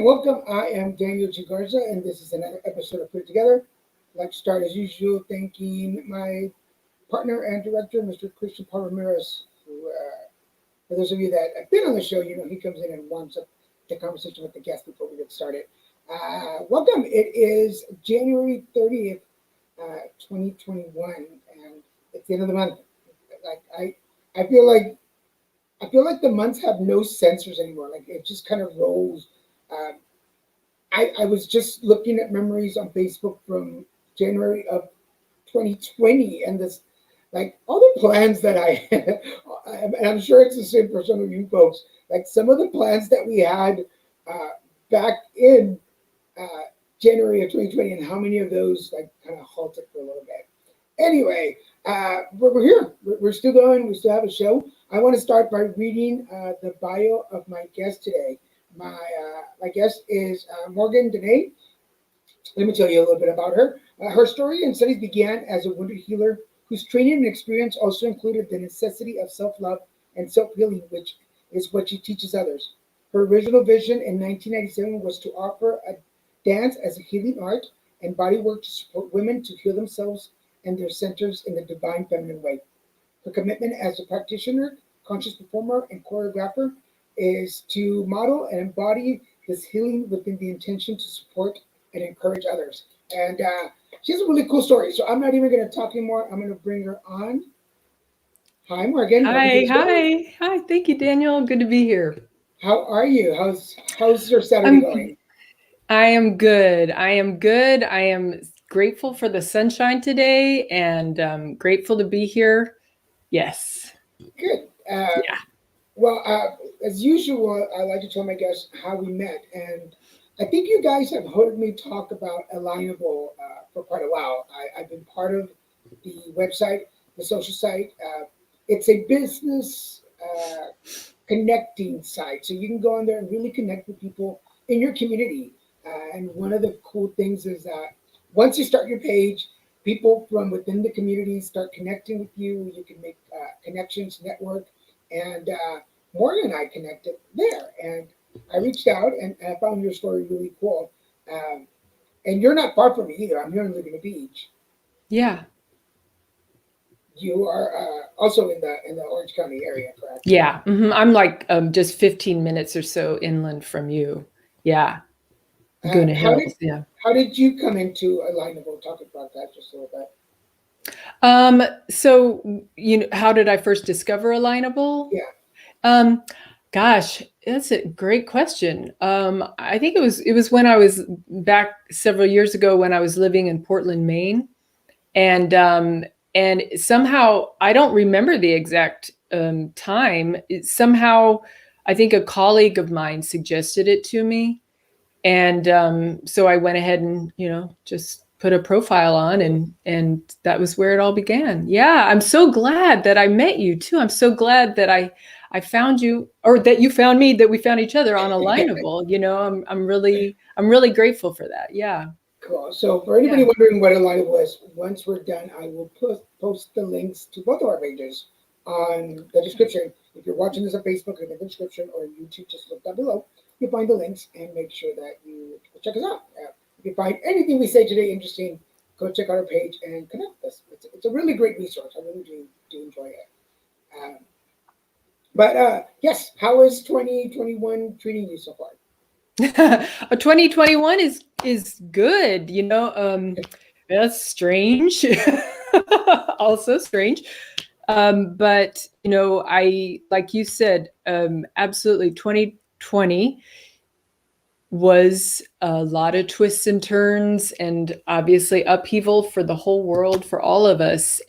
and welcome. I am Daniel G. Garza, and this is another episode of Put It Together. I'd like to start as usual thanking my partner and director, Mr. Christian Paul Ramirez, who, for those of you that have been on the show, you know he comes in and warms up the conversation with the guests before we get started. Welcome. It is January 30th, 2021, and it's the end of the month. Like I feel like the months have no censors anymore. Like it just kind of rolls. Um, I was just looking at memories on Facebook from January of 2020, and this, like all the plans that and I'm sure it's the same for some of you folks. Like some of the plans that we had uh, back in uh, January of 2020, and how many of those like kind of halted for a little bit. Anyway, we're here. We're still going. We still have a show. I want to start by reading the bio of my guest today. My guest is Morgyn Danae. Let me tell you a little bit about her. Her story and studies began as a wounded healer whose training and experience also included the necessity of self-love and self-healing, which is what she teaches others. Her original vision in 1997 was to offer a dance as a healing art and body work to support women to heal themselves and their centers in the divine feminine way. Her commitment as a practitioner, conscious performer, and choreographer is to model and embody this healing within the intention to support and encourage others. And she has a really cool story. So I'm not even going to talk anymore. I'm going to bring her on. Hi, Morgyn. Hi. Thank you, Daniel. Good to be here. How are you? How's your Saturday going? I am good. I am grateful for the sunshine today, and grateful to be here. Yes. Good. Yeah. Well, as usual, I like to tell my guests how we met, and I think you guys have heard me talk about Alignable for quite a while. I've been part of the website, the social site. It's a business connecting site, so you can go on there and really connect with people in your community. And one of the cool things is that once you start your page, people from within the community start connecting with you. You can make connections, network, and Morgan and I connected there. And I reached out and I found your story really cool. Um, and you're not far from me either. I'm here in Laguna Beach. Yeah. You are also in the Orange County area, correct? Yeah. I'm like just 15 minutes or so inland from you. Yeah. Laguna How did Hills. Yeah. you come into Alignable? Talk about that just a little bit. So how did I first discover Alignable? Yeah. Gosh, that's a great question. I think it was when I was back several years ago when I was living in Portland, Maine, and somehow I don't remember the exact time. Somehow, I think a colleague of mine suggested it to me, and so I went ahead and just put a profile on, and that was where it all began. Yeah, I'm so glad that I met you too. I'm so glad that I found you, or that you found me, that we found each other on Alignable. I'm really grateful for that. Yeah. Cool. So for anybody Yeah. wondering what Alignable is, once we're done, I will post the links to both of our pages on the description. If you're watching this on Facebook, in the description, or YouTube, just look down below. You'll find the links and make sure that you check us out. If you find anything we say today interesting, go check out our page and connect with us. It's a really great resource. I really do enjoy it. Um, but yes, how is 2021 treating you so far? 2021 is good. That's strange. Also strange. But I, like you said, absolutely 2020 was a lot of twists and turns, and obviously upheaval for the whole world, for all of us.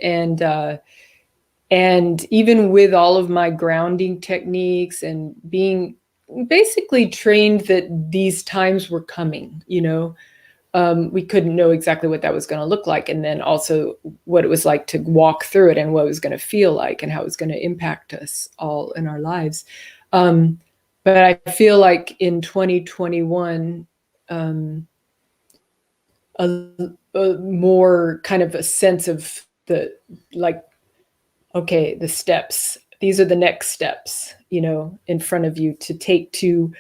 And even with all of my grounding techniques and being basically trained that these times were coming, we couldn't know exactly what that was going to look like. And then also what it was like to walk through it, and what it was going to feel like, and how it was going to impact us all in our lives. But I feel like in 2021, a more kind of a sense of okay, the steps. These are the next steps, in front of you to take to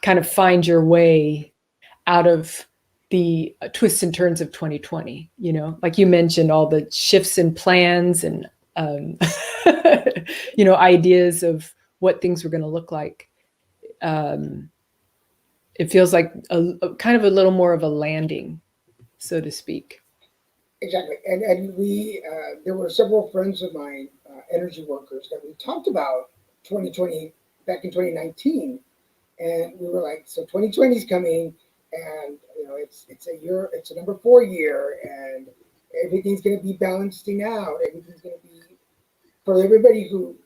kind of find your way out of the twists and turns of 2020, like you mentioned, all the shifts in plans and, ideas of what things were going to look like. It feels like a kind of a little more of a landing, so to speak. Exactly. And we, there were several friends of mine, energy workers, that we talked about 2020 back in 2019. And we were like, so 2020 is coming, and it's a year, it's a number 4 year, and everything's going to be balancing out. Everything's going to be, for everybody who,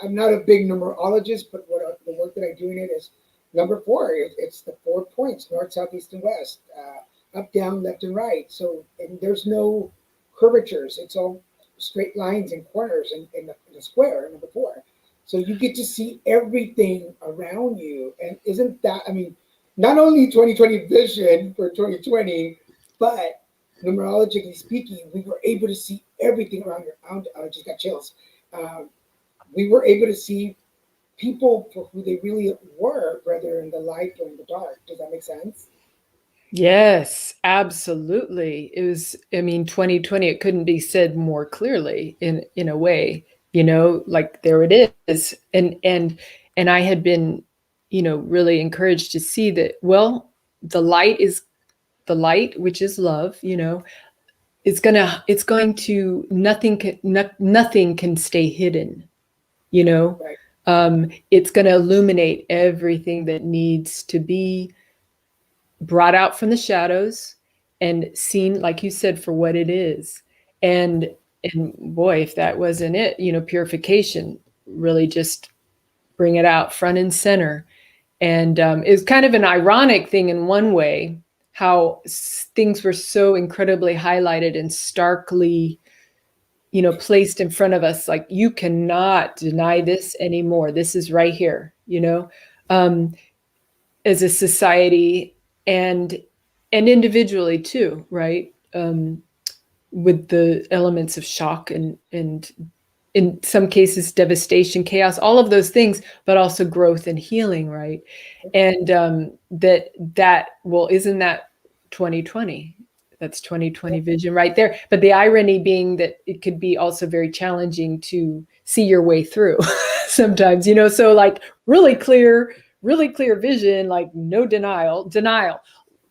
I'm not a big numerologist, but the work that I do in it is number 4. It's the 4 points: north, south, east, and west, up, down, left, and right. So, and there's no curvatures. It's all straight lines and corners in the square, number 4. So you get to see everything around you. And isn't that, I mean, not only 2020 vision for 2020, but numerologically speaking, we were able to see everything around your, I just got chills. We were able to see people for who they really were, whether in the light or in the dark. Does that make sense? Yes, absolutely. It was, 2020, it couldn't be said more clearly in a way, like there it is. And I had been, really encouraged to see that, well, the light, which is love, nothing can stay hidden, Right. It's going to illuminate everything that needs to be brought out from the shadows and seen, like you said, for what it is. And boy, if that wasn't it, purification, really just bring it out front and center. And it's kind of an ironic thing in one way, how things were so incredibly highlighted and starkly, placed in front of us. Like, you cannot deny this anymore. This is right here, as a society and individually too, right? With the elements of shock and in some cases devastation, chaos, all of those things, but also growth and healing, right? And well, isn't that 2020? That's 2020 vision right there. But the irony being that it could be also very challenging to see your way through sometimes, so like really clear vision, like no denial,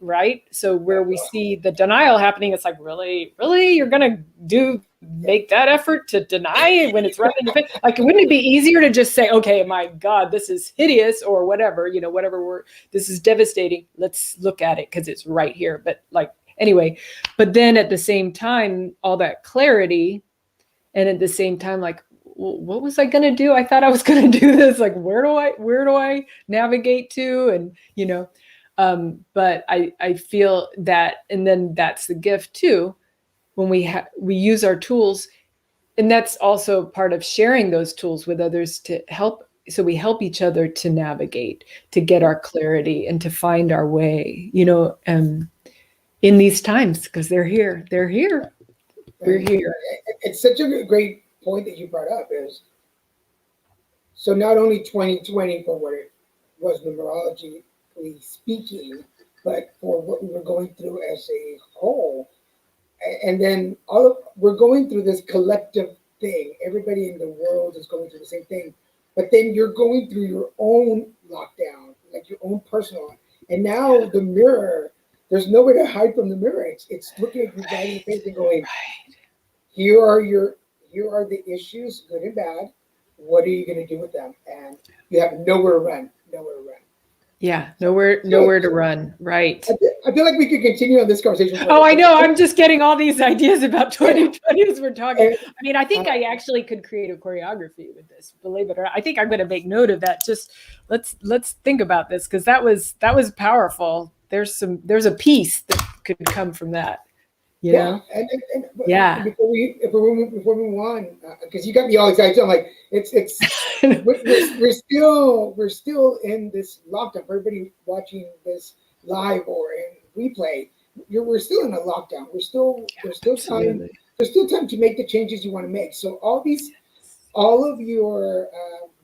right? So where we see the denial happening, it's like, really, you're gonna make that effort to deny when it's right in your face? Like, wouldn't it be easier to just say, okay, my God, this is hideous, or whatever, this is devastating. Let's look at it because it's right here. But like, anyway, but then at the same time, all that clarity, and at the same time, like, what was I going to do? I thought I was going to do this. Like, where do I navigate to? And, but I feel that, and then that's the gift too, when we use our tools, and that's also part of sharing those tools with others to help. So we help each other to navigate, to get our clarity and to find our way, in these times, because they're here. We're here. It's such a great point that you brought up, is so not only 2020 for what it was numerologically speaking, but for what we were going through as a whole. And then we're going through this collective thing. Everybody in the world is going through the same thing. But then you're going through your own lockdown, like your own personal. And now the mirror, there's nowhere to hide from the mirror. It's looking at you right in the face and going, here are the issues, good and bad. What are you going to do with them? And you have nowhere to run. Yeah, nowhere to run. Right. I feel like we could continue on this conversation. Oh, I know. I'm just getting all these ideas about 2020 as we're talking. I mean, I think I actually could create a choreography with this, believe it or not. I think I'm going to make note of that. Just let's think about this, because that was powerful. There's a piece that could come from that. Yeah. Before we move on, because you got me all excited. I'm like, we're still in this lockdown. For everybody watching this live or in replay, we're still in a lockdown. There's still time. There's still time to make the changes you want to make. So all of your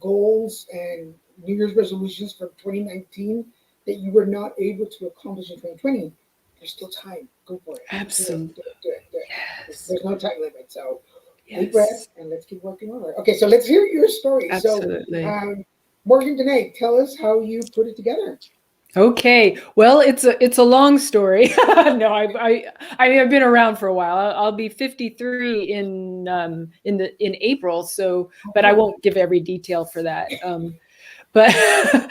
goals and New Year's resolutions for 2019, that you were not able to accomplish in 2020, there's still time. Go for it. Absolutely. Do it. Yes. There's no time limit. So deep Yes. breath and let's keep working on it. Okay, so let's hear your story. Absolutely. So, Morgyn, Danae, tell us how you put it together. Okay. Well, it's a long story. No, I mean, I've been around for a while. I'll be 53 in April. So, but I won't give every detail for that. But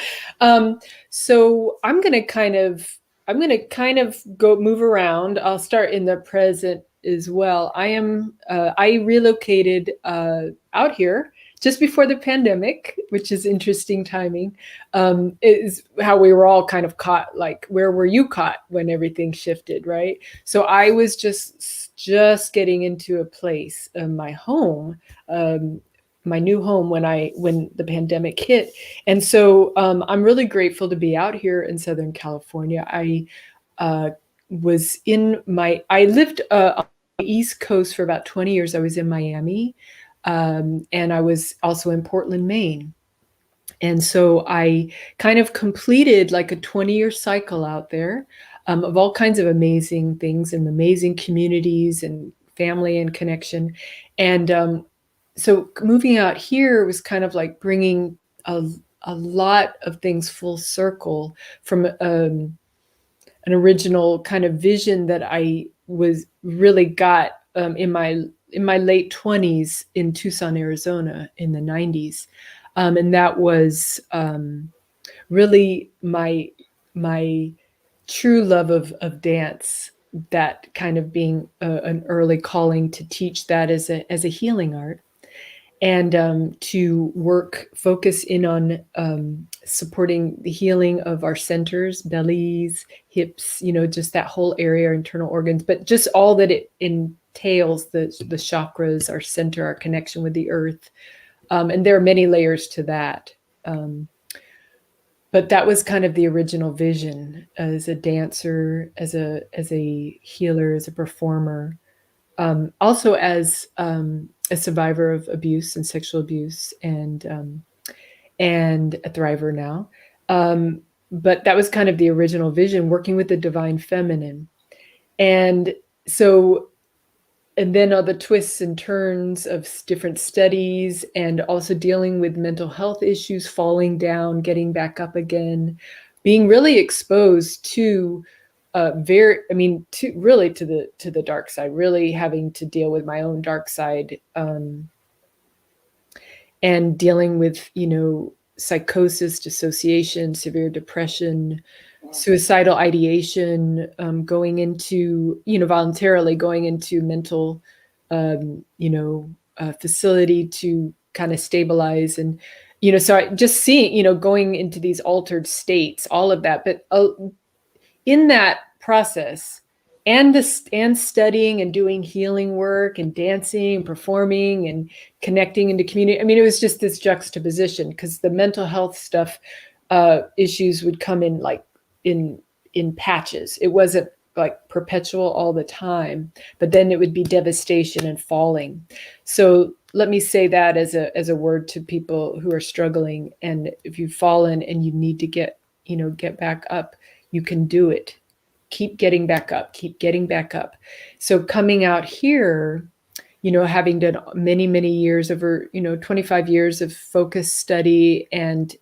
so I'm gonna kind of go move around. I'll start in the present as well. I relocated out here just before the pandemic, which is interesting timing. Is how we were all kind of caught, like, where were you caught when everything shifted, right? So I was just getting into a place, my home, my new home when the pandemic hit. And so I'm really grateful to be out here in Southern California. I lived on the East Coast for about 20 years. I was in Miami, and I was also in Portland, Maine. And so I kind of completed like a 20-year cycle out there, of all kinds of amazing things and amazing communities and family and connection. And so moving out here was kind of like bringing a lot of things full circle from an original kind of vision that I was really got in my late 20s in Tucson, Arizona in the 90s. And that was really my true love of dance, that kind of being an early calling to teach that as a healing art, and to focus in on supporting the healing of our centers, bellies, hips, just that whole area, our internal organs, but just all that it entails, the chakras, our center, our connection with the earth. And there are many layers to that. But that was kind of the original vision as a dancer, as a healer, as a performer, also as a survivor of abuse and sexual abuse, and a thriver now. But that was kind of the original vision, working with the divine feminine. And so, and then all the twists and turns of different studies, and also dealing with mental health issues, falling down, getting back up again, being really exposed to really to the dark side, really having to deal with my own dark side, and dealing with, psychosis, dissociation, severe depression, suicidal ideation, going into, voluntarily going into mental, facility to kind of stabilize. And, so I just seeing, going into these altered states, all of that. But in that process, and studying and doing healing work and dancing and performing and connecting into community. I mean, it was just this juxtaposition, because the mental health stuff, issues would come in like in patches. It wasn't like perpetual all the time, but then it would be devastation and falling. So let me say that as a word to people who are struggling. And if you've fallen and you need to get back up, you can do it. Keep getting back up, keep getting back up. So coming out here, having done many, many years, over, 25 years of focused study and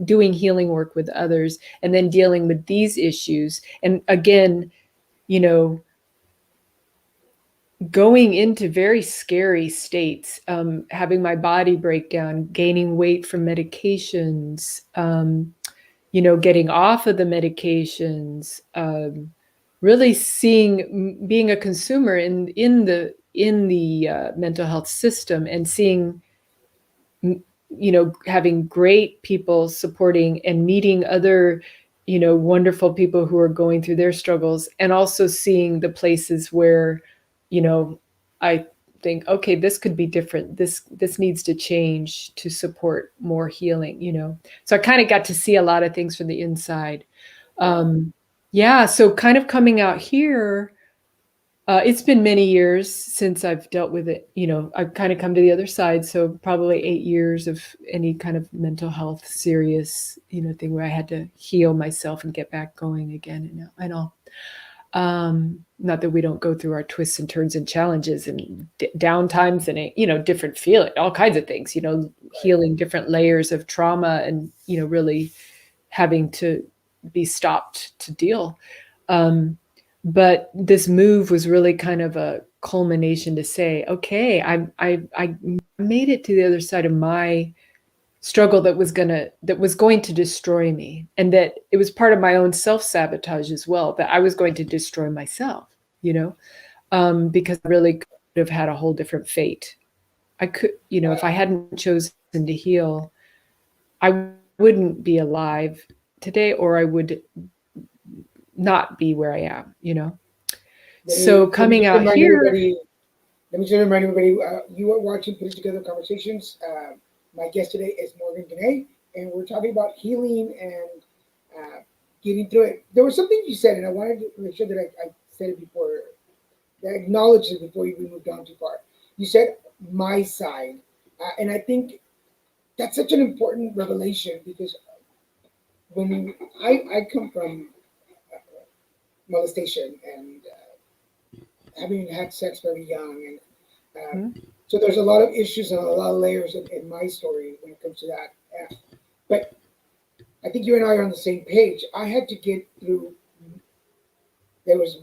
doing healing work with others, and then dealing with these issues. And again, going into very scary states, having my body break down, gaining weight from medications, getting off of the medications, really being a consumer in the mental health system, and seeing, having great people supporting and meeting other, wonderful people who are going through their struggles, and also seeing the places where, I think, okay, this could be different. This needs to change to support more healing, So I kind of got to see a lot of things from the inside. So kind of coming out here, It's been many years since I've dealt with it. You know, I've kind of come to the other side. So probably 8 years of any kind of mental health, serious, you know, thing where I had to heal myself and get back going again and all. Not that we don't go through our twists and turns and challenges and down times and, you know, different feeling, all kinds of things, you know, healing different layers of trauma and, you know, really having to be stopped to deal. But this move was really kind of a culmination to say, okay, I made it to the other side of my struggle that was going to destroy me, and that it was part of my own self-sabotage as well, that I was going to destroy myself, you know, because I really could have had a whole different fate. I could, you know, if I hadn't chosen to heal, I wouldn't be alive today, or I would not be where I am, you know. So coming out here, let me just remind everybody, you are watching Put It Together Conversations. My guest today is Morgyn, Danae, and we're talking about healing and getting through it. There was something you said, and I wanted to make sure that I said it before, that I acknowledged it before we moved on too far. You said my side, and I think that's such an important revelation, because when I come from molestation and having had sex very young, and so there's a lot of issues and a lot of layers in my story when it comes to that. But I think you and I are on the same page. I had to get through. There was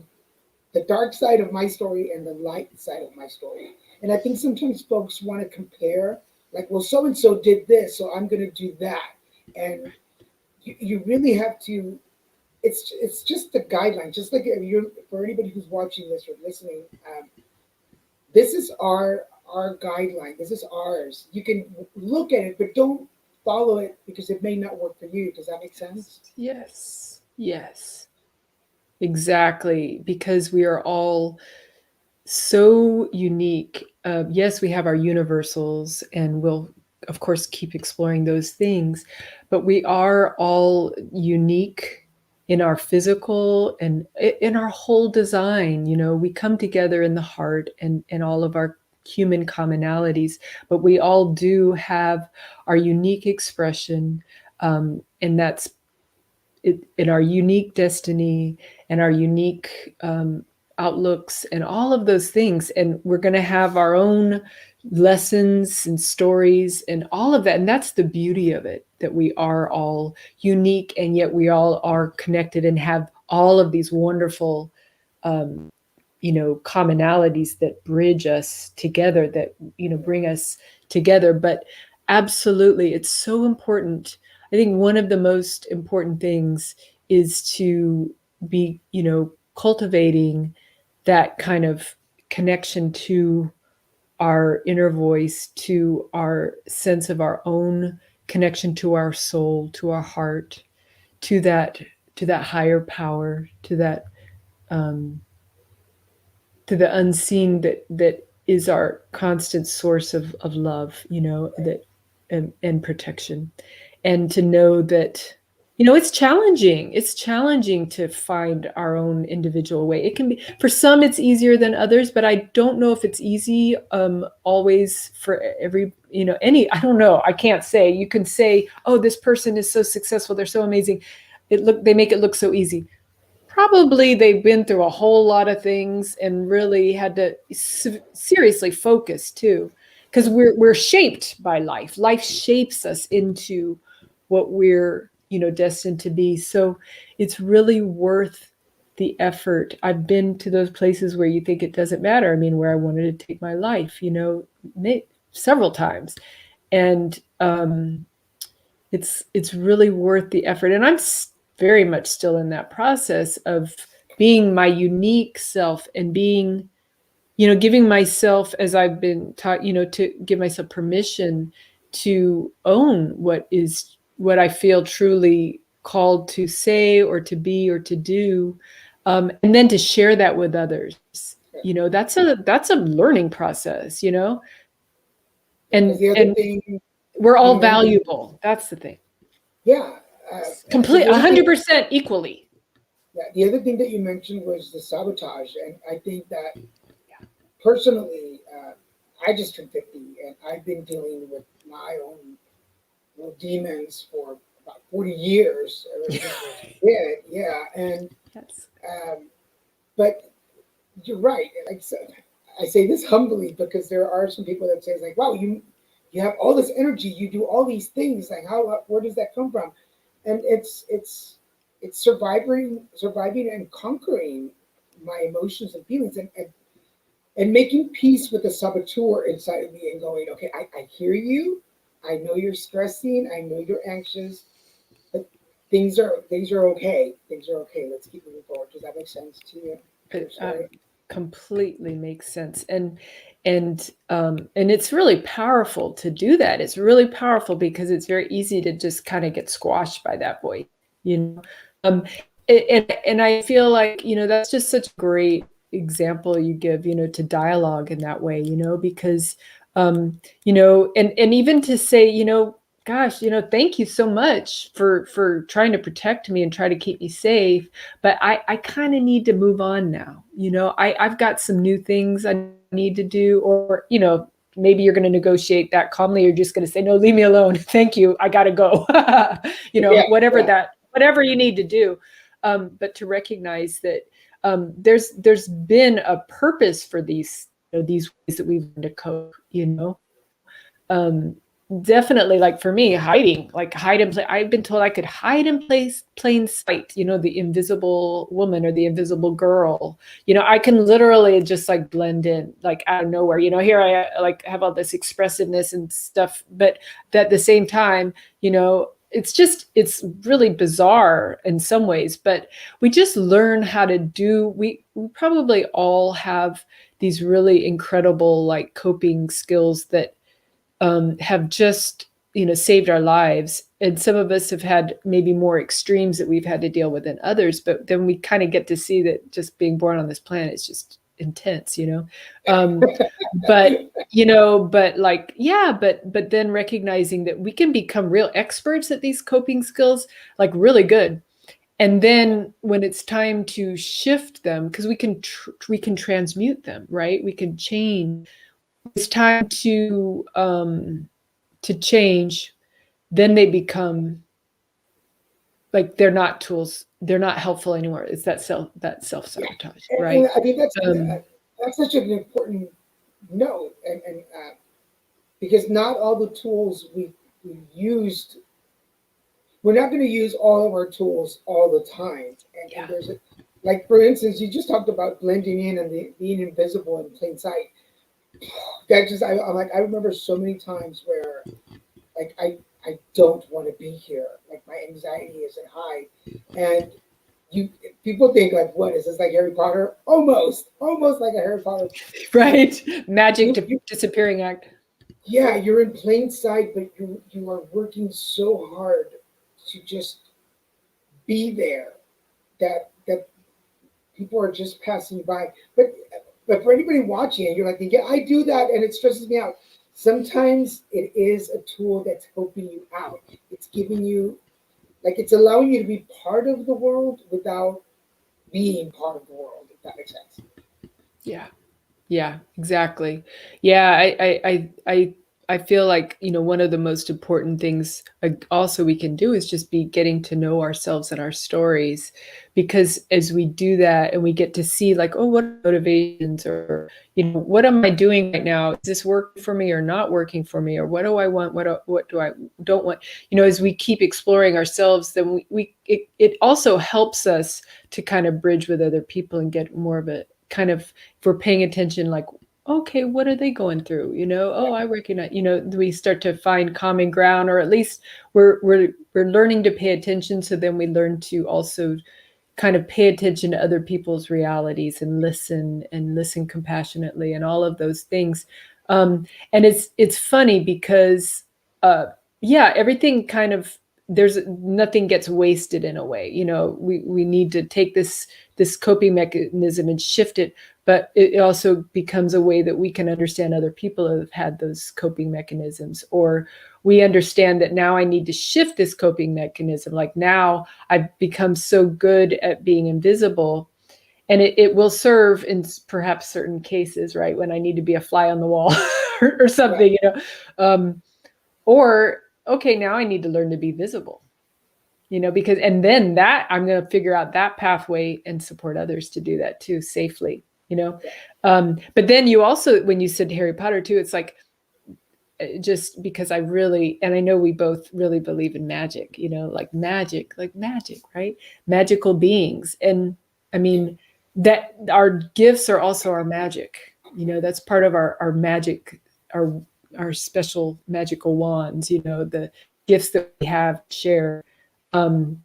the dark side of my story and the light side of my story, and I think sometimes folks want to compare, like, well, so and so did this, so I'm going to do that, and you really have to. It's just the guideline. Just like if you're, for anybody who's watching this or listening, this is our guideline. This is ours. You can look at it, but don't follow it because it may not work for you. Does that make sense? yes, yes, exactly, because we are all so unique. Yes, we have our universals, and we'll, of course, keep exploring those things, but we are all unique in our physical and in our whole design. You know, we come together in the heart and all of our human commonalities, but we all do have our unique expression, and that's it, in our unique destiny and our unique outlooks and all of those things. And we're going to have our own lessons and stories and all of that. And that's the beauty of it, that we are all unique, and yet we all are connected and have all of these wonderful, you know, commonalities that bridge us together, that, you know, bring us together. But absolutely, it's so important. I think one of the most important things is to be, you know, cultivating that kind of connection to our inner voice, to our sense of our own connection to our soul, to our heart, to that higher power, um, to the unseen that is our constant source of love, you know, that and protection. And to know that, you know, it's challenging to find our own individual way. It can be, for some it's easier than others, but I don't know if it's easy always for every, you know, any, I don't know, I can't say. You can say, oh, this person is so successful, they're so amazing, they make it look so easy. Probably they've been through a whole lot of things and really had to seriously focus too, because we're shaped by life. Life shapes us into what we're, you know, destined to be. So it's really worth the effort. I've been to those places where you think it doesn't matter. I mean, where I wanted to take my life, you know, several times, and it's really worth the effort. And I'm very much still in that process of being my unique self and being, you know, giving myself, as I've been taught, you know, to give myself permission to own what I feel truly called to say or to be or to do, and then to share that with others. You know, that's a learning process, you know, Because and the other thing, we're you all know, valuable. That's the thing. yeah. So Complete the other thing, 100% equally. The other thing that you mentioned was the sabotage, and I think that personally, I just turned 50, and I've been dealing with my own little demons for about 40 years, ever since I was a kid. Yeah, and Yes. but you're right. Like I said, I say this humbly because there are some people that say like, "Wow, you have all this energy, you do all these things. Like, how where does that come from?" And it's surviving and conquering my emotions and feelings, and making peace with the saboteur inside of me and going, okay, I hear you. I know you're stressing. I know you're anxious, but things are okay. Things are okay. Let's keep moving forward. Does that make sense to you? It completely makes sense. And it's really powerful to do that. It's really powerful because it's very easy to just kind of get squashed by that voice, you know. Um, and I feel like, that's just such a great example you give, to dialogue in that way, because and even to say, gosh, thank you so much for trying to protect me and try to keep me safe. But I kind of need to move on now. I've got some new things I need to do, or, maybe you're going to negotiate that calmly. You're just going to say, no, leave me alone. Thank you. I got to go. Yeah, whatever you need to do. But to recognize that there's been a purpose for these ways that we've learned to cope, um, definitely, like for me, hiding, like hide in plain. I've been told I could hide in plain sight, the invisible woman or the invisible girl. I can literally just like blend in, like out of nowhere. Here I like have all this expressiveness and stuff, but at the same time, it's really bizarre in some ways, but we just learn how to do, we probably all have these really incredible like coping skills that have just saved our lives, and some of us have had maybe more extremes that we've had to deal with than others, but then we kind of get to see that just being born on this planet is just intense. But like, yeah, but then recognizing that we can become real experts at these coping skills, like really good. And then when it's time to shift them, because we can transmute them, right? We can change. It's time to change, then they become like they're not tools, they're not helpful anymore. It's that self-sabotage, right? and I think that's such an important note, and because not all the tools we used, we're not going to use all of our tools all the time, and there's like for instance, you just talked about blending in and being invisible in plain sight. That just I'm like I remember so many times where like I don't want to be here. Like my anxiety isn't high, and you people think like what is this, like Harry Potter? Almost like a Harry Potter. Right. Magic You disappearing act. yeah, you're in plain sight, but you are working so hard to just be there that people are just passing you by. But for anybody watching, you're like, yeah, I do that, and it stresses me out. Sometimes it is a tool that's helping you out. It's giving you, like, it's allowing you to be part of the world without being part of the world. If that makes sense. Yeah, exactly. Yeah, I feel like, one of the most important things also we can do is just be getting to know ourselves and our stories, because as we do that and we get to see like, oh, what are motivations, or, what am I doing right now? Is this working for me or not working for me? Or what do I want? What do I don't want? As we keep exploring ourselves, then it also helps us to kind of bridge with other people and get more of a kind of, if we're paying attention, like, okay, what are they going through? Oh, I recognize, we start to find common ground, or at least we're learning to pay attention. So then we learn to also kind of pay attention to other people's realities and listen compassionately and all of those things. And it's funny because, yeah, everything kind of there's nothing gets wasted in a way. We need to take this coping mechanism and shift it, but it also becomes a way that we can understand other people who have had those coping mechanisms, or we understand that now I need to shift this coping mechanism. Like now I've become so good at being invisible, and it will serve in perhaps certain cases, right, when I need to be a fly on the wall or something, or okay, now I need to learn to be visible, because, and then that I'm going to figure out that pathway and support others to do that too, safely, but then you also, when you said Harry Potter too, it's like, just because I really, and I know we both really believe in magic, like magic, right? Magical beings. And I mean, that our gifts are also our magic, that's part of our magic, our special magical wands, the gifts that we have share. And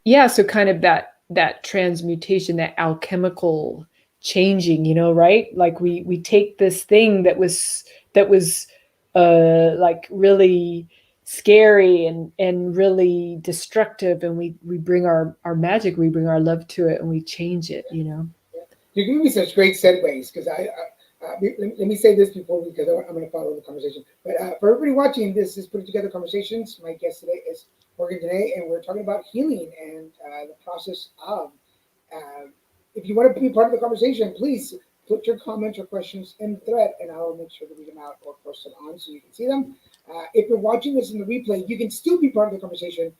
yeah, so kind of that transmutation, that alchemical changing, right? Like we take this thing that was like really scary and really destructive, and we bring our magic, we bring our love to it, and we change it. You're giving me such great segues, because let me say this before, because I'm going to follow the conversation. But for everybody watching, this is Putting Together Conversations. My guest today is Morgyn Danae, and we're talking about healing and the process of. If you want to be part of the conversation, please put your comments or questions in the thread, and I will make sure to read them out or post them on so you can see them. If you're watching this in the replay, you can still be part of the conversation.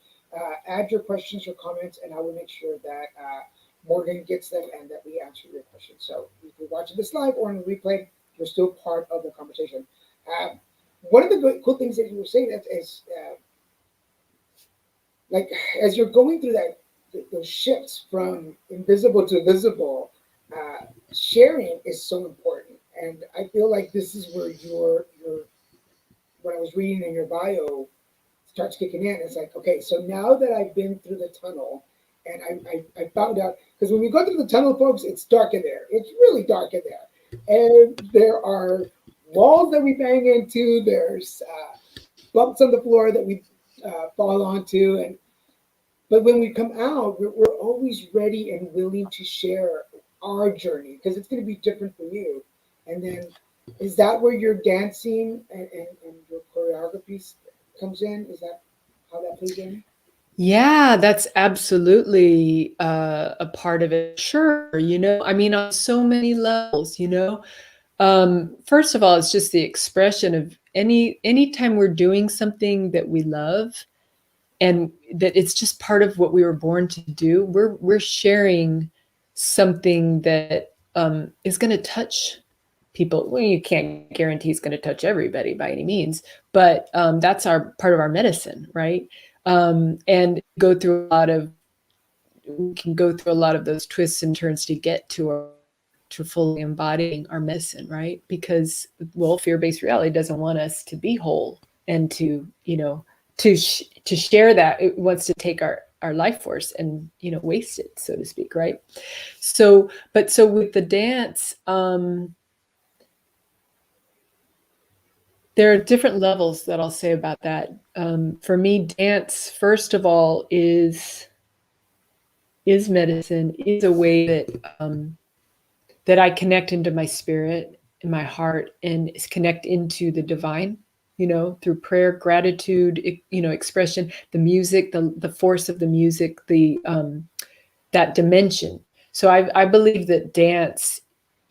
Add your questions or comments, and I will make sure that Morgyn gets them and that we answer your questions. So if you're watching this live or in the replay, you're still part of the conversation. One of the cool things that you were saying is like, as you're going through those shifts from invisible to visible, sharing is so important. And I feel like this is where your what I was reading in your bio starts kicking in. It's like, okay, so now that I've been through the tunnel, and I found out, because when we go through the tunnel, folks, it's dark in there. It's really dark in there. And there are walls that we bang into. There's bumps on the floor that we fall onto. But when we come out, we're always ready and willing to share our journey, because it's going to be different for you. And then, is that where your dancing and your choreography comes in? Is that how that plays in? Yeah, that's absolutely a part of it. Sure. I mean, on so many levels, first of all, it's just the expression of anytime we're doing something that we love, and that it's just part of what we were born to do, we're sharing something that is going to touch people. Well, you can't guarantee it's going to touch everybody by any means, but that's our part of our medicine, right? And we can go through a lot of those twists and turns to get to fully embodying our medicine, right? Because, well, fear-based reality doesn't want us to be whole and to share that. It wants to take our life force and waste it, so to speak, right? So with the dance, there are different levels that I'll say about that. For me, dance, first of all, is medicine, is a way that I connect into my spirit and my heart, and connect into the divine, through prayer, gratitude, expression, the music, the force of the music, that dimension. So I believe that dance,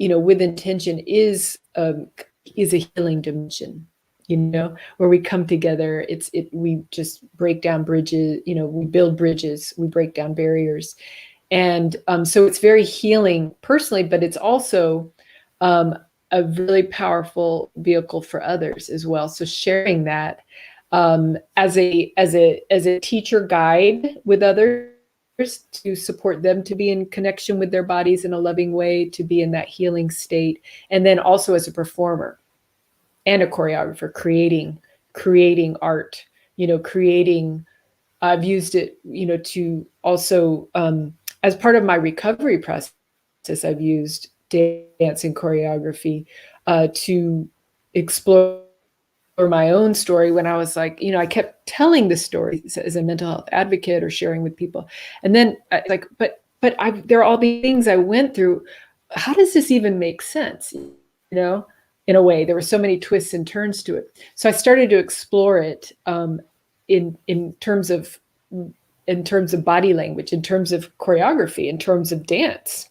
with intention, is a healing dimension, where we come together. We just break down bridges, we build bridges, we break down barriers. And so it's very healing personally, but it's also a really powerful vehicle for others as well. So sharing that as a teacher guide with others, to support them to be in connection with their bodies in a loving way, to be in that healing state, and then also as a performer and a choreographer, creating art, creating. I've used it, to also, as part of my recovery process, I've used dance and choreography to explore or my own story when I was like, I kept telling the story as a mental health advocate or sharing with people. And then there are all these things I went through. How does this even make sense? In a way, there were so many twists and turns to it. So I started to explore it in terms of body language, in terms of choreography, in terms of dance.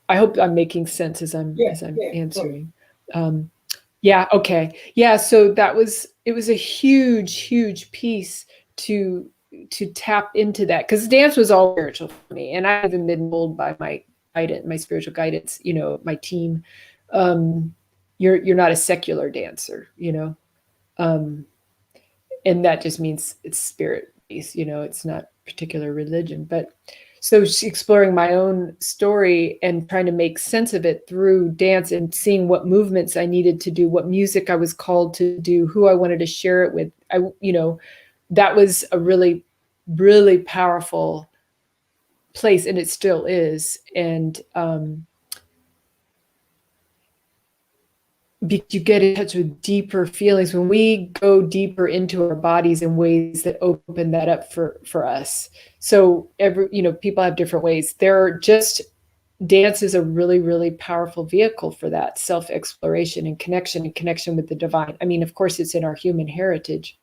I hope I'm making sense as I'm answering. Totally. Yeah. Okay. Yeah. So it was a huge piece to tap into that, because dance was all spiritual for me, and I've even been told by my guidance, my spiritual guidance, my team, you're not a secular dancer, and that just means it's spirit based, it's not particular religion. But so exploring my own story and trying to make sense of it through dance and seeing what movements I needed to do, what music I was called to do, who I wanted to share it with. That was a really, really powerful place, and it still is. And because you get in touch with deeper feelings when we go deeper into our bodies in ways that open that up for us. So people have different ways. Dance is a really, really powerful vehicle for that self-exploration and connection with the divine. I mean, of course, it's in our human heritage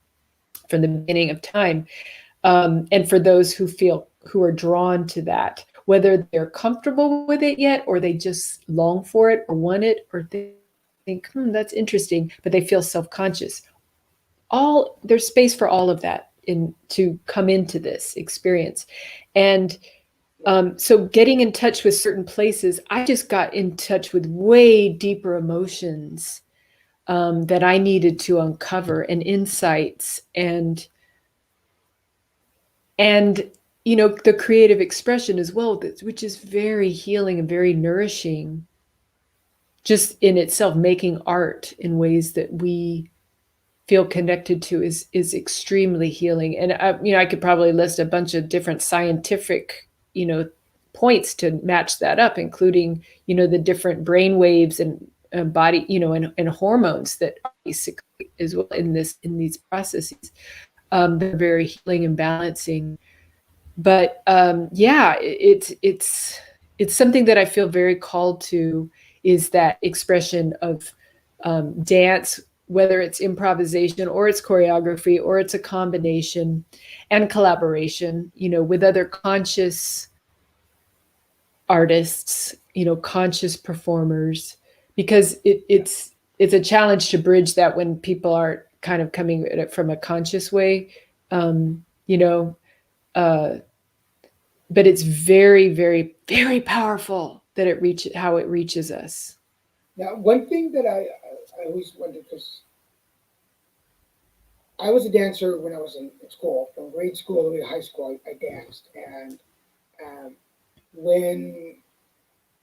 from the beginning of time. And for those who are drawn to that, whether they're comfortable with it yet, or they just long for it or want it, or think, that's interesting, but they feel self-conscious. There's space for all of that to come into this experience. And so getting in touch with certain places, I just got in touch with way deeper emotions that I needed to uncover, and insights, and the creative expression as well, which is very healing and very nourishing just in itself. Making art in ways that we feel connected to is extremely healing. And I could probably list a bunch of different scientific points to match that up, including the different brain waves and body and hormones that are basically as well in these processes. They're very healing and balancing. But it's something that I feel very called to, is that expression of dance, whether it's improvisation or it's choreography or it's a combination, and collaboration, with other conscious artists, conscious performers, because it's a challenge to bridge that when people aren't kind of coming at it from a conscious way, but it's very, very, very powerful that how it reaches us. Now, one thing that I always wondered, because I was a dancer when I was in school, from grade school all the way to high school. I danced, and when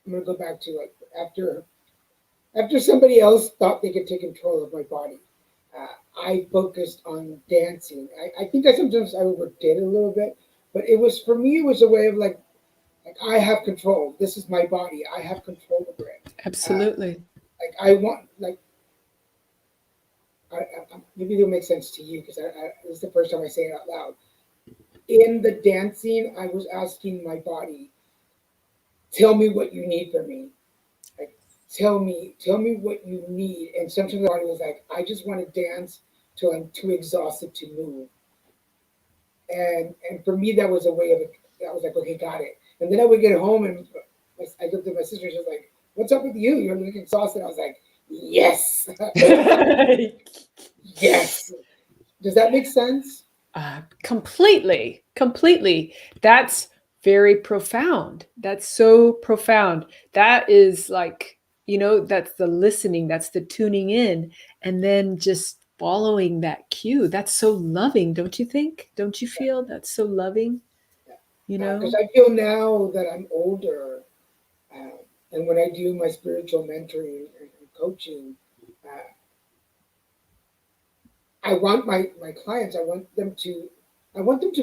I'm gonna go back to like after somebody else thought they could take control of my body, I focused on dancing. I think I sometimes I overdid it a little bit, but it was, for me, it was a way of like I have control. This is my body. I have control over it. Absolutely. Like I want, like maybe it'll make sense to you, because this is the first time I say it out loud. In the dancing, I was asking my body, "Tell me what you need from me. Like, tell me what you need." And sometimes the body was like, "I just want to dance till I'm too exhausted to move." And for me, that was a way of it. I was like, "Okay, got it." And then I would get home, and I looked at my sister. She was like, "What's up with you? You're looking exhausted." I was like, "Yes, yes." Does that make sense? Completely. That's very profound. That's so profound. That is like, that's the listening, that's the tuning in, and then just following that cue. That's so loving, don't you think? Don't you feel that's so loving? Because I feel now that I'm older, and when I do my spiritual mentoring and coaching, I want my clients, I want them to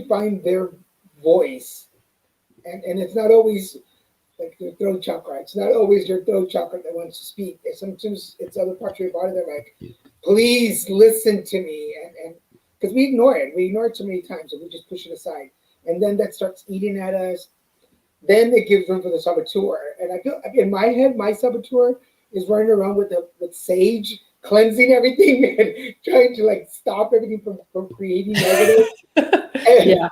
find their voice, and it's not always like your throat chakra. It's not always your throat chakra that wants to speak. Sometimes it's other parts of your body that are like, please listen to me. And because we ignore it so many times, and we just push it aside. And then that starts eating at us. Then it gives room for the saboteur. And I feel in my head, my saboteur is running around with sage, cleansing everything and trying to like stop everything from creating negative. Yeah.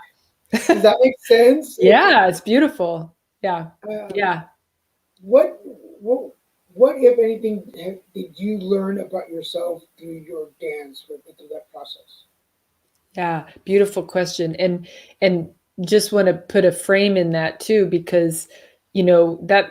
Does that make sense? Yeah, it's beautiful. Yeah. Uh, Yeah. what what if anything did you learn about yourself through your dance through that process? Yeah, beautiful question. And just want to put a frame in that too, because that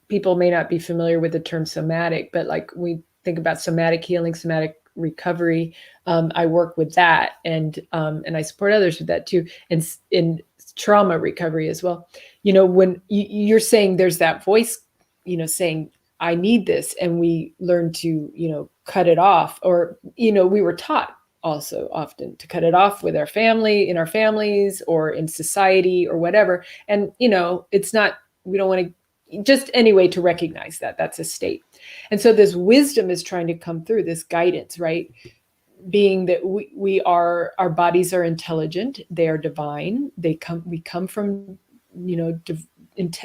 people may not be familiar with the term somatic, but like we think about somatic healing, somatic recovery. I work with that, and I support others with that too, and in trauma recovery as well. When you're saying there's that voice, saying I need this, and we learn to cut it off, or we were taught also often to cut it off with our family, in our families, or in society, or whatever. And it's not, we don't want to, just any way to recognize that that's a state. And so this wisdom is trying to come through, this guidance, right? Being that we are, our bodies are intelligent, they are divine, we come from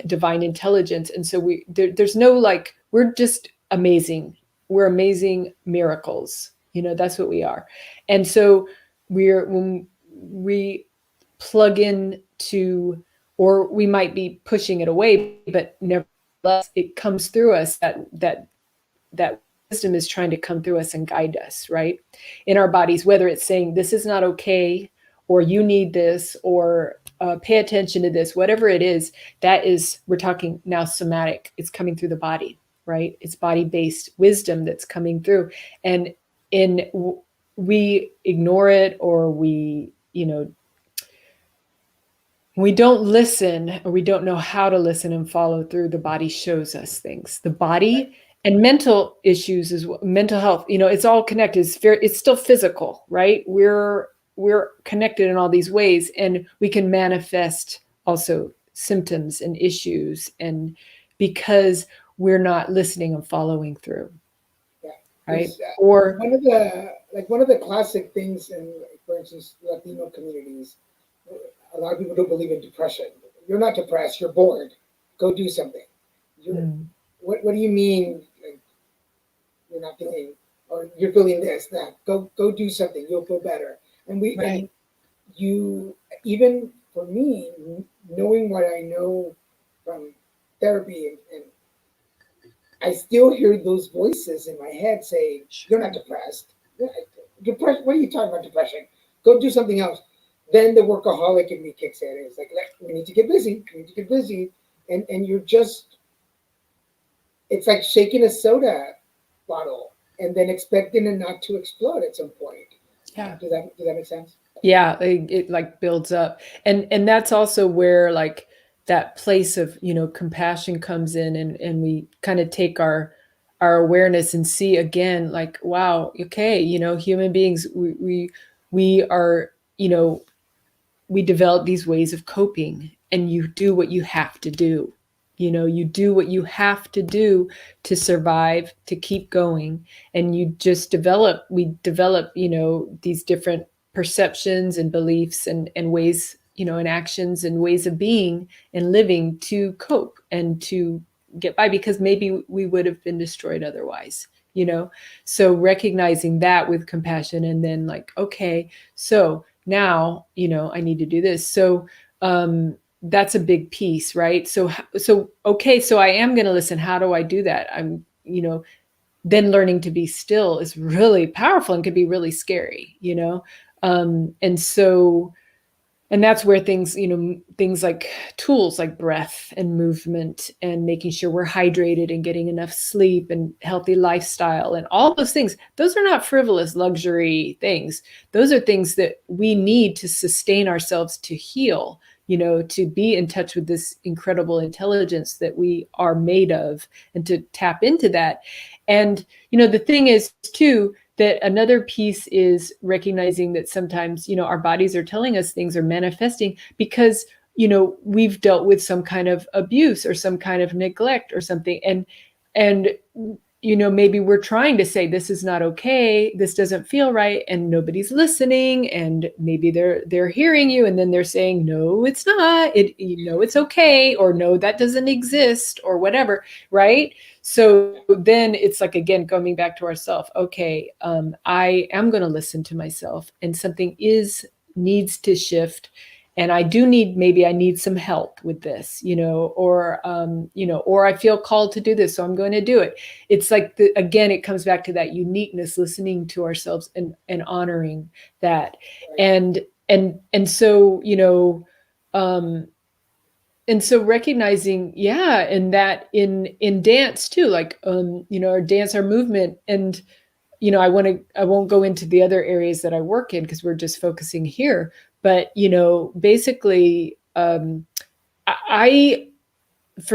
divine intelligence. And so there's no like, we're just amazing, we're amazing miracles, that's what we are. And so when we plug in to, or we might be pushing it away, but nevertheless it comes through us, that wisdom is trying to come through us and guide us, right? In our bodies, whether it's saying this is not okay, or you need this, or pay attention to this, whatever it is, that is, we're talking now somatic, it's coming through the body, right? It's body-based wisdom that's coming through. And we ignore it, or we don't listen, or we don't know how to listen and follow through. The body shows us things. The body and mental issues is mental health. It's all connected. It's still physical, right? We're connected in all these ways, and we can manifest also symptoms and issues, and because we're not listening and following through. Yeah. Right. Or one of the classic things in, for instance, Latino communities, a lot of people don't believe in depression. You're not depressed, you're bored. Go do something. What do you mean, like, you're not feeling, or you're feeling this, that? Go do something, you'll feel better. And and you, even for me, knowing what I know from therapy, and I still hear those voices in my head saying, you're not depressed. Depressed, what are you talking about, depression? Go do something else. Then the workaholic in me kicks in. It's like, we need to get busy. We need to get busy. And you're just, it's like shaking a soda bottle and then expecting it not to explode at some point. Yeah. Does that make sense? Yeah, it like builds up. And that's also where like that place of, compassion comes in, and we kind of take our awareness and see again, like, wow, okay, human beings, we are, we develop these ways of coping, and you do what you have to do. You do what you have to do to survive, to keep going. And we develop, these different perceptions and beliefs and ways, and actions and ways of being and living to cope and to get by, because maybe we would have been destroyed otherwise, So recognizing that with compassion, and then like, okay, so now, I need to do this. So, that's a big piece, right? So, okay, so I am going to listen. How do I do that? I'm, then learning to be still is really powerful and can be really scary, and so, and that's where things, things like tools like breath and movement, and making sure we're hydrated and getting enough sleep and healthy lifestyle and all those things, those are not frivolous luxury things. Those are things that we need to sustain ourselves, to heal, to be in touch with this incredible intelligence that we are made of, and to tap into that. And, the thing is too, that another piece is recognizing that sometimes, our bodies are telling us things, are manifesting because, we've dealt with some kind of abuse or some kind of neglect or something. And maybe we're trying to say this is not okay, this doesn't feel right, and nobody's listening, and maybe they're hearing you, and then they're saying, no, it's not, it's okay, or no, that doesn't exist, or whatever, right? So then it's like, again, coming back to ourself. Okay, I am going to listen to myself, and something needs to shift, and I need some help with this, or I feel called to do this, so I'm going to do it. It's like, again, it comes back to that uniqueness, listening to ourselves and honoring that. And so, and so recognizing, and that in dance too, like, our dance, our movement. And, I won't go into the other areas that I work in, because we're just focusing here. But, basically, for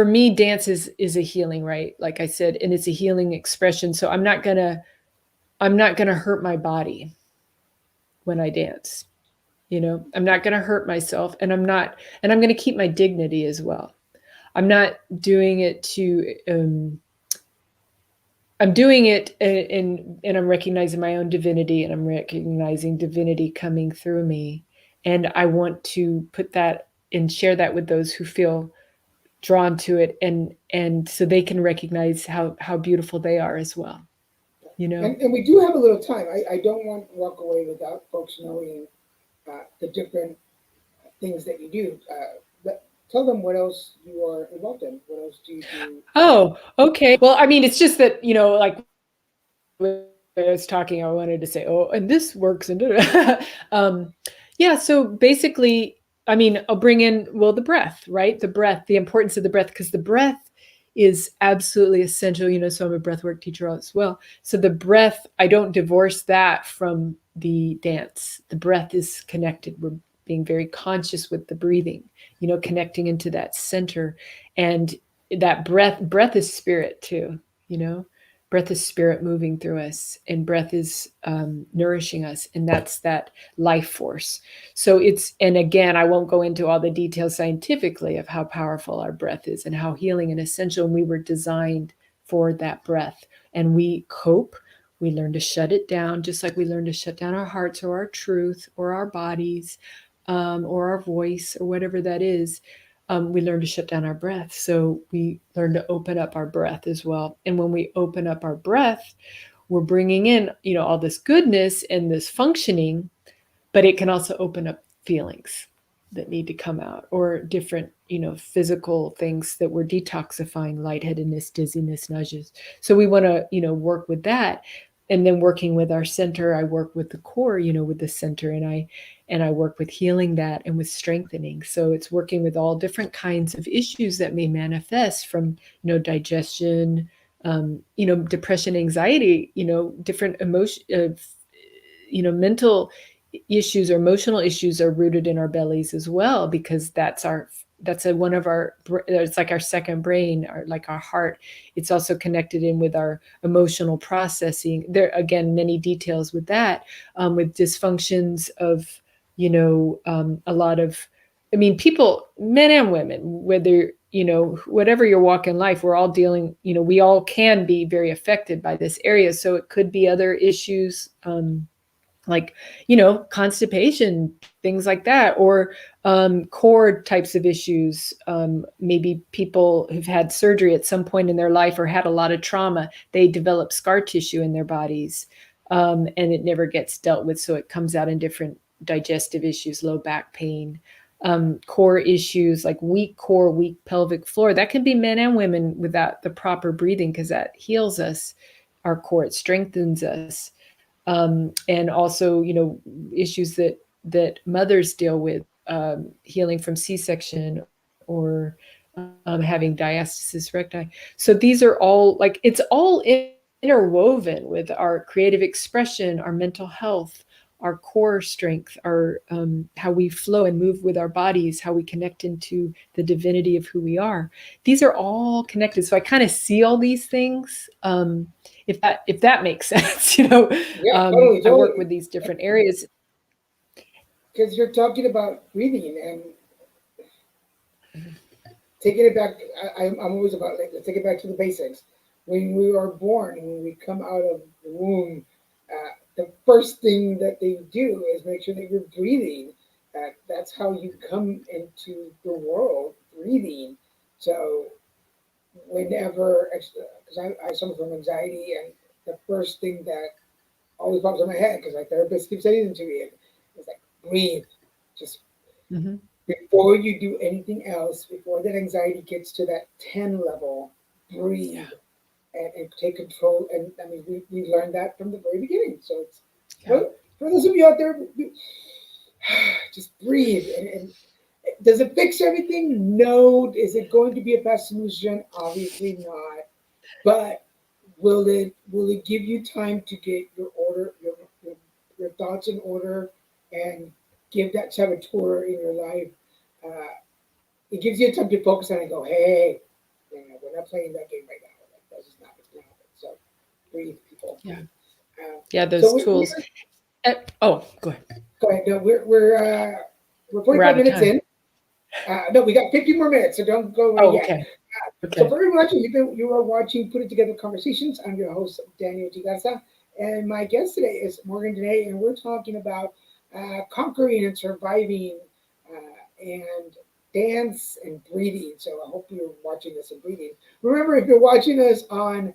me, dance is a healing, right? Like I said, and it's a healing expression. So I'm not gonna hurt my body when I dance. I'm not gonna hurt myself, and I'm gonna keep my dignity as well. I'm not doing it I'm doing it, and I'm recognizing my own divinity, and I'm recognizing divinity coming through me. And I want to put that and share that with those who feel drawn to it, and so they can recognize how beautiful they are as well. And we do have a little time. I don't want to walk away without folks knowing the different things that you do. Tell them what else you are involved in. What else do you do? Oh, okay. Well, I mean, it's just that, like when I was talking, I wanted to say, oh, and this works, and yeah. So basically, I mean, I'll bring in, well, the breath, right? The importance of the breath, because the breath is absolutely essential. So I'm a breathwork teacher as well. So the breath, I don't divorce that from the dance. The breath is connected. We're being very conscious with the breathing, connecting into that center. And that breath is spirit too, breath is spirit moving through us, and breath is nourishing us, and that's that life force. So and again, I won't go into all the details scientifically of how powerful our breath is and how healing and essential. And we were designed for that breath, and we cope. We learn to shut it down, just like we learn to shut down our hearts or our truth or our bodies, or our voice, or whatever that is. We learn to shut down our breath. So we learn to open up our breath as well. And when we open up our breath, we're bringing in, all this goodness and this functioning, but it can also open up feelings that need to come out, or different, physical things that we're detoxifying, lightheadedness, dizziness, nudges. So we want to, work with that. And then working with our center, I work with the core, with the center, and I work with healing that and with strengthening. So it's working with all different kinds of issues that may manifest from, digestion, depression, anxiety, different emotion, mental issues or emotional issues are rooted in our bellies as well, because that's one of our, it's like our second brain, or like our heart. It's also connected in with our emotional processing. There, again, many details with that, with dysfunctions of, a lot of, I mean, people, men and women, whether, whatever your walk in life, we're all dealing, we all can be very affected by this area. So it could be other issues, like, constipation, things like that, or core types of issues. Maybe people who've had surgery at some point in their life, or had a lot of trauma, they develop scar tissue in their bodies, and it never gets dealt with. So it comes out in different digestive issues, low back pain, core issues like weak core, weak pelvic floor. That can be men and women without the proper breathing, because that heals us, our core, it strengthens us. And also, issues that mothers deal with, healing from C-section, or having diastasis recti. So these are all, like, it's all interwoven with our creative expression, our mental health, our core strength, our how we flow and move with our bodies, how we connect into the divinity of who we are. These are all connected. So I kind of see all these things. If that makes sense, Yeah, totally. I work with these different areas. Because you're talking about breathing and taking it back. I'm always about, like, let's take it back to the basics. when we are born, when we come out of the womb, the first thing that they do is make sure that you're breathing. That's how you come into the world, breathing. So whenever, because I suffer from anxiety, and the first thing that always pops in my head, because my therapist keeps saying it to me, it's like, breathe. Just Mm-hmm. before you do anything else, before that anxiety gets to that 10 level, Yeah. breathe and take control. And I mean, we learned that from the very beginning. So it's Yeah. for those of you out there, just breathe. And does it fix everything? No. Is it going to be a best solution? Obviously not. But will it give you time to get your thoughts in order and give that saboteur in your life? Uh, it gives you time to focus on it and go, hey, we're not playing that game right now. Like, that's just not what's going to happen. So breathe, people, Yeah. breathe. Yeah. So Those tools. Oh, go ahead. go ahead. No, we're We're 45 out of minutes time. in. No, we got 50 more minutes, so don't go away Oh, yet. okay. So Okay. for everyone watching, you are watching Put It Together Conversations. I'm your host, Daniel T. Garza, and my guest today is Morgyn Danae, and we're talking about conquering and surviving and dance and breathing. So I hope you're watching this and breathing. Remember, if you're watching us on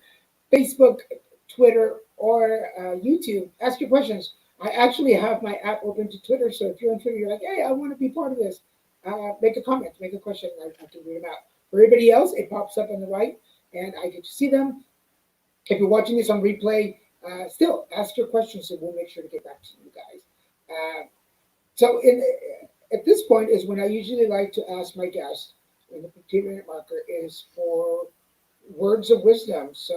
Facebook, Twitter, or YouTube, ask your questions. I actually have my app open to Twitter, so if you're on Twitter, you're like, hey, I want to be part of this. Make a comment, make a question, I can read them out. For everybody else, it pops up on the right, and I get to see them. If you're watching this on replay, still ask your questions, and we'll make sure to get back to you guys. So, at this point is when I usually like to ask my guests, and the 15-minute marker is for words of wisdom. So,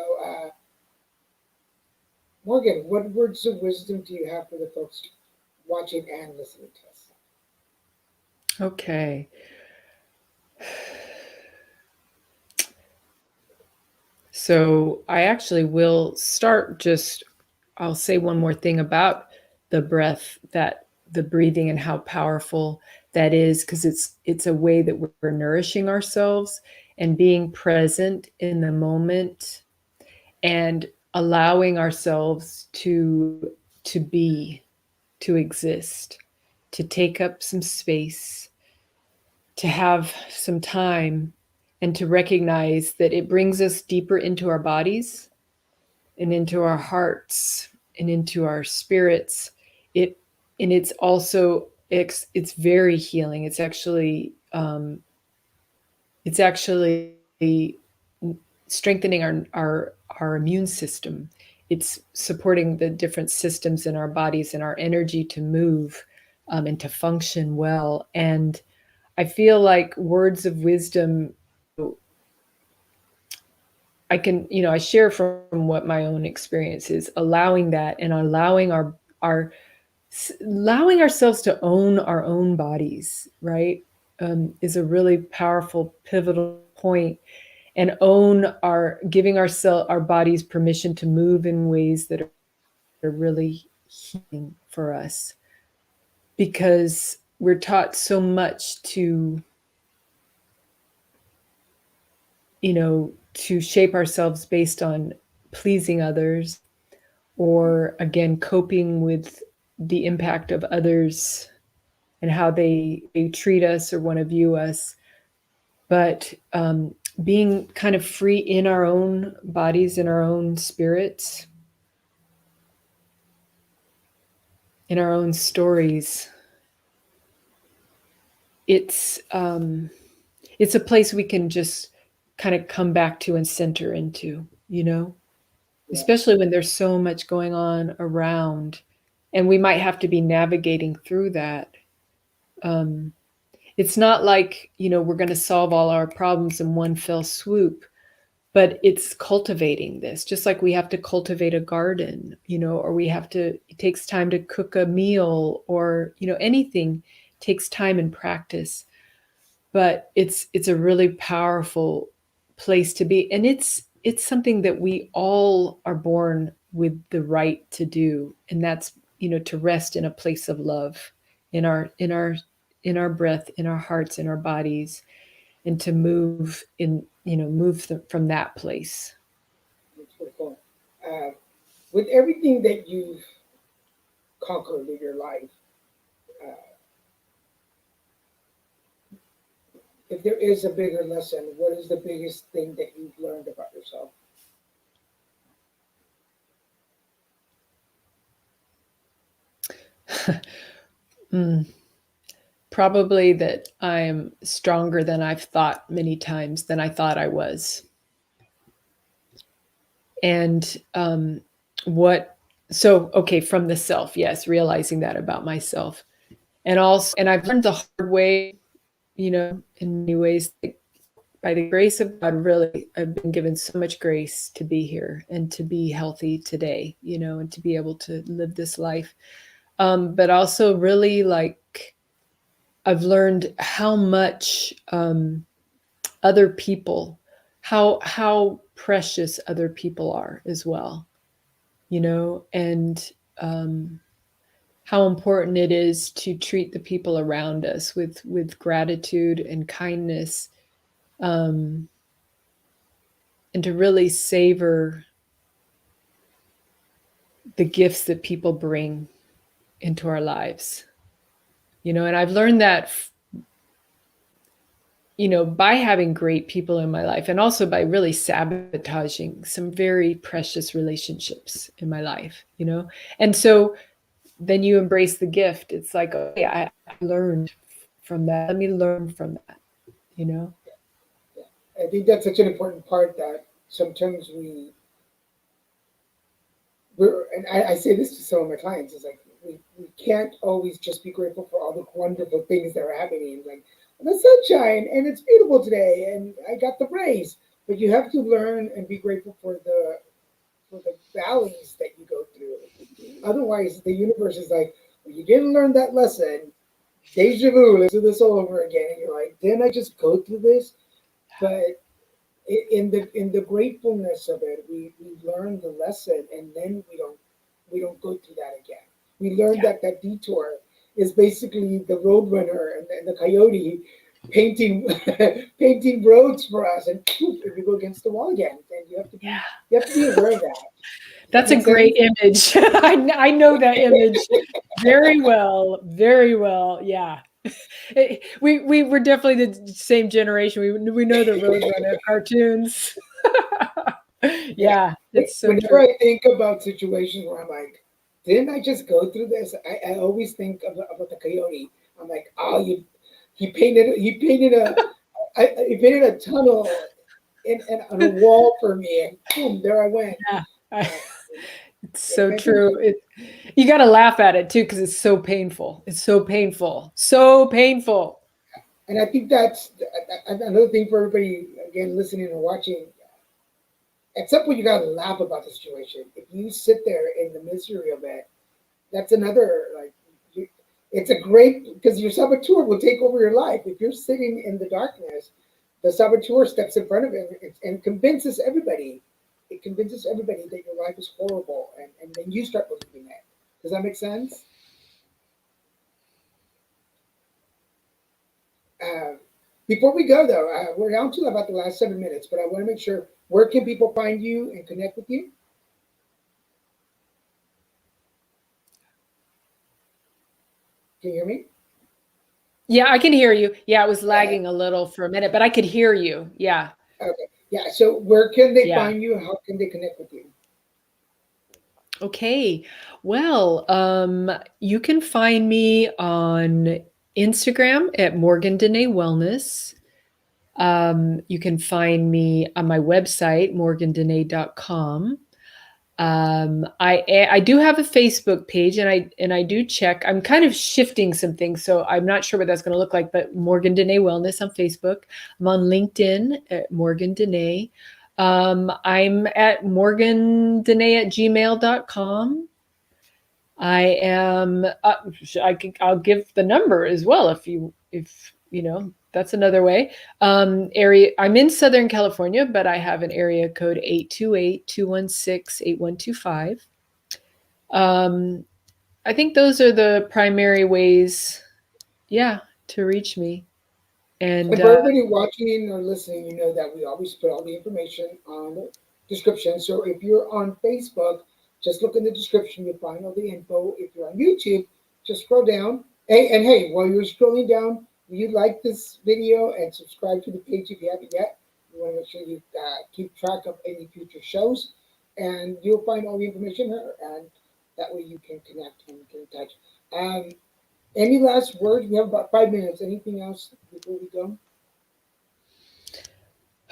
Morgyn, what words of wisdom do you have for the folks watching and listening to us? Okay. So I actually will start just, I'll say one more thing about the breath, that the breathing and how powerful that is, because it's a way that we're nourishing ourselves and being present in the moment and allowing ourselves to be, to exist, to take up some space, to have some time, and to recognize that it brings us deeper into our bodies and into our hearts and into our spirits. It and it's also it's very healing. It's actually strengthening our immune system. It's supporting the different systems in our bodies and our energy to move and to function well. And I feel like words of wisdom, I share from what my own experience is, allowing that and our allowing ourselves to own our own bodies, right? Is a really powerful, pivotal point, and own giving our bodies permission to move in ways that are really healing for us, because we're taught so much to shape ourselves based on pleasing others, or again coping with the impact of others and how they treat us or want to view us. But being kind of free in our own bodies, in our own spirits, in our own stories, it's a place we can just kind of come back to and center into, Yeah, especially when there's so much going on around, and we might have to be navigating through that. um, it's not like we're going to solve all our problems in one fell swoop, but it's cultivating this, just like we have to cultivate a garden, or it takes time to cook a meal, or anything takes time and practice. But it's a really powerful place to be, and it's something that we all are born with the right to do, and that's to rest in a place of love, in our breath, in our hearts, in our bodies, and to move from that place. With everything that you've conquered in your life, uh, if there is a bigger lesson, what is the biggest thing that you've learned about yourself? Mm, probably that I'm stronger than I've thought many times than I thought I was. And okay, from the self, yes, realizing that about myself. And I've learned the hard way, in many ways, like, by the grace of God, really, I've been given so much grace to be here and to be healthy today, and to be able to live this life. But also, really, like, I've learned how much other people, how precious other people are as well, and how important it is to treat the people around us with gratitude and kindness, um, and to really savor the gifts that people bring into our lives. And I've learned that, by having great people in my life, and also by really sabotaging some very precious relationships in my life. And so then you embrace the gift. It's like, okay, I learned from that. Let me learn from that, you know? I think that's such an important part that sometimes and I say this to some of my clients, is like we can't always just be grateful for all the wonderful things that are happening. Like the sunshine and it's beautiful today and I got the raise. But you have to learn and be grateful for the valleys that you go through. Otherwise the universe is like, well, you didn't learn that lesson. Deja vu, let's do this all over again. And you're like, didn't I just go through this? But in the gratefulness of it, we learn the lesson, and then we don't go through that again. We learn Yeah. that that detour is basically the roadrunner and the coyote painting painting roads for us, and poof, if you go against the wall again, then Yeah. you have to be aware of that. Does that That's a make great sense? image. I know that image very well, very well. Yeah. We were definitely the same generation. We know the Roadrunner cartoons. Yeah. Yeah, it's so Whenever true. I think about situations where I'm like, didn't I just go through this? I always think about the coyote. I'm like, oh, he painted a tunnel on a wall for me, and boom, there I went. Yeah. Uh, It's did I so mention true. You got to laugh at it too because it's so painful. It's so painful. So painful. And I think that's another thing for everybody again listening or watching. At some point, you gotta laugh about the situation. If you sit there in the misery of it, that's another like. It's a great because your saboteur will take over your life. If you're sitting in the darkness, the saboteur steps in front of it and convinces everybody. It convinces everybody that your life is horrible, and then you start believing it. Does that make sense? Uh, Before we go, though, we're down to about the last 7 minutes, but I want to make sure where can people find you and connect with you? Can you hear me? Yeah, I can hear you. Yeah, it was Yeah. lagging a little for a minute, but I could hear you. Yeah. Okay. Yeah. So where can they Yeah. find you? How can they connect with you? Okay. Well, you can find me on Instagram at Morgan Danae Wellness. You can find me on my website, morgandanae.com. I do have a Facebook page, and I do check. I'm kind of shifting some things, so I'm not sure what that's going to look like. But Morgan Danae Wellness on Facebook. I'm on LinkedIn at Morgan Danae. I'm at morgandanae@gmail.com. I am. I'll give the number as well if that's another way. Area. I'm in Southern California, but I have an area code 828-216-8125. Um, I think those are the primary ways, yeah, to reach me. And And for everybody watching or listening, you know that we always put all the information on description. So if you're on Facebook, just look in the description. You'll find all the info. If you're on YouTube, just scroll down. And hey, while you're scrolling down, if you like this video and subscribe to the page if you haven't yet. You want to make sure you keep track of any future shows, and you'll find all the information there. And that way you can connect and get in touch. Any last words? We have about 5 minutes. Anything else before we go?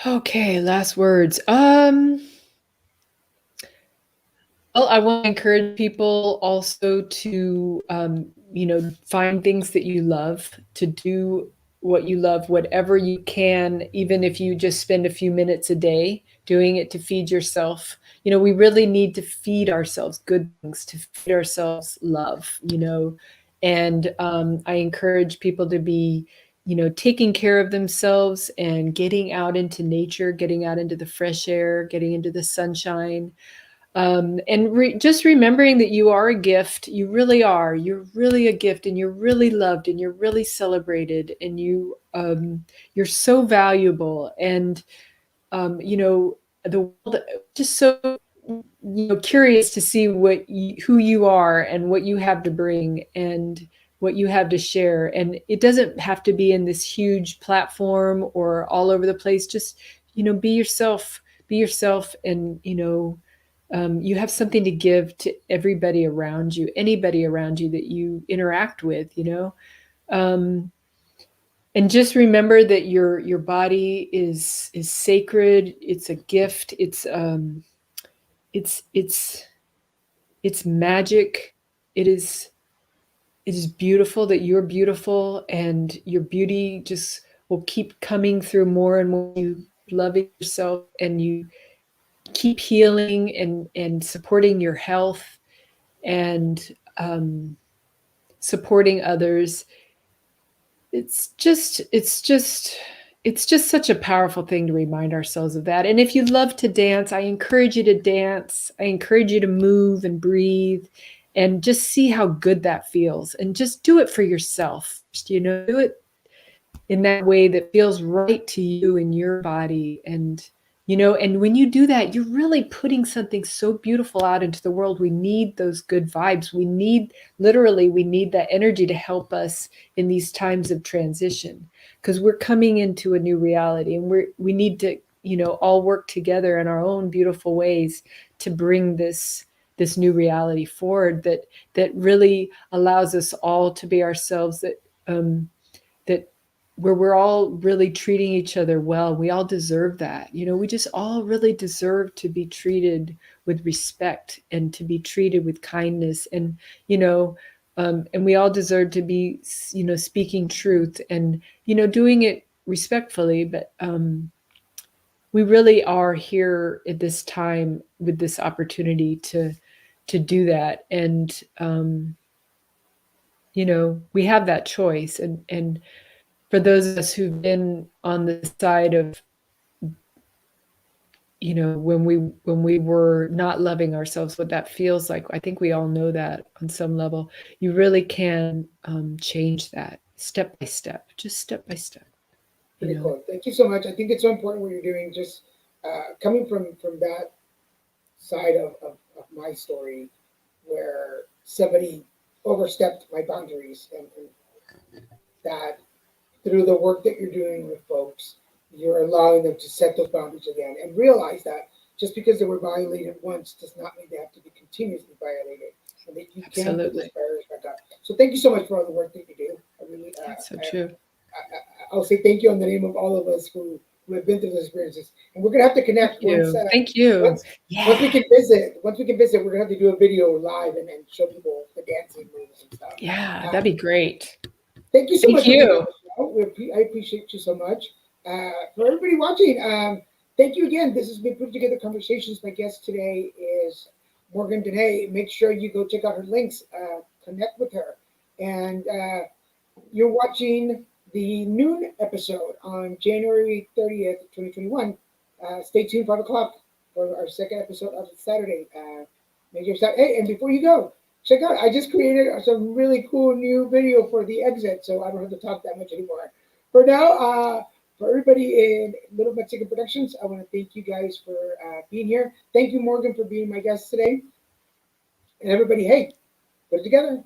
Okay, last words. Well, I want to encourage people also to, find things that you love, to do what you love, whatever you can, even if you just spend a few minutes a day doing it to feed yourself. We really need to feed ourselves good things, to feed ourselves love, and I encourage people to be, taking care of themselves and getting out into nature, getting out into the fresh air, getting into the sunshine. And just remembering that you are a gift. You really are. You're really a gift, and you're really loved, and you're really celebrated, and you're so valuable. And the world just so curious to see who you are and what you have to bring and what you have to share. And it doesn't have to be in this huge platform or all over the place. Just be yourself. Be yourself, and you have something to give to everybody around you, anybody around you that you interact with, and just remember that your body is sacred. It's a gift. It's magic. It is beautiful that you're beautiful, and your beauty just will keep coming through more and more. You loving yourself, and you keep healing and supporting your health and supporting others. It's just such a powerful thing to remind ourselves of that. And if you love to dance, I encourage you to dance. I encourage you to move and breathe and just see how good that feels, and just do it for yourself. Do it in that way that feels right to you in your body. And when you do that, you're really putting something so beautiful out into the world. We need those good vibes. We need that energy to help us in these times of transition, because we're coming into a new reality, and we need to, all work together in our own beautiful ways to bring this new reality forward that really allows us all to be ourselves, that where we're all really treating each other well. We all deserve that. We just all really deserve to be treated with respect and to be treated with kindness. And we all deserve to be, speaking truth and, doing it respectfully. But we really are here at this time with this opportunity to do that. And, we have that choice. And for those of us who've been on the side of, when we were not loving ourselves, what that feels like, I think we all know that on some level. You really can change that step by step, just step by step. Pretty cool. Thank you so much. I think it's so important what you're doing. Just coming from that side of my story, where somebody overstepped my boundaries, and that through the work that you're doing with folks, you're allowing them to set those boundaries again and realize that just because they were violated once does not mean they have to be continuously violated, and that you can put those barriers back up. So thank you so much for all the work that you do. I really, That's so true. I'll say thank you on the name of all of us who have been through those experiences, and we're gonna have to connect once. Thank you. Once we can visit, we're gonna have to do a video live and show people the dancing moves and stuff. Yeah, that'd be great. Thank you so much. Thank you. I appreciate you so much. For everybody watching, thank you again. This has been Put Together Conversations. My guest today is Morgyn Danae. Make sure you go check out her links, connect with her. And you're watching the noon episode on January 30th, 2021. Stay tuned, 5 o'clock, for our second episode of Saturday. Hey, and before you go, check out, I just created some really cool new video for the exit, so I don't have to talk that much anymore. For now, for everybody in Little Mexican Productions, I want to thank you guys for being here. Thank you, Morgyn, for being my guest today. And everybody, hey, put it together.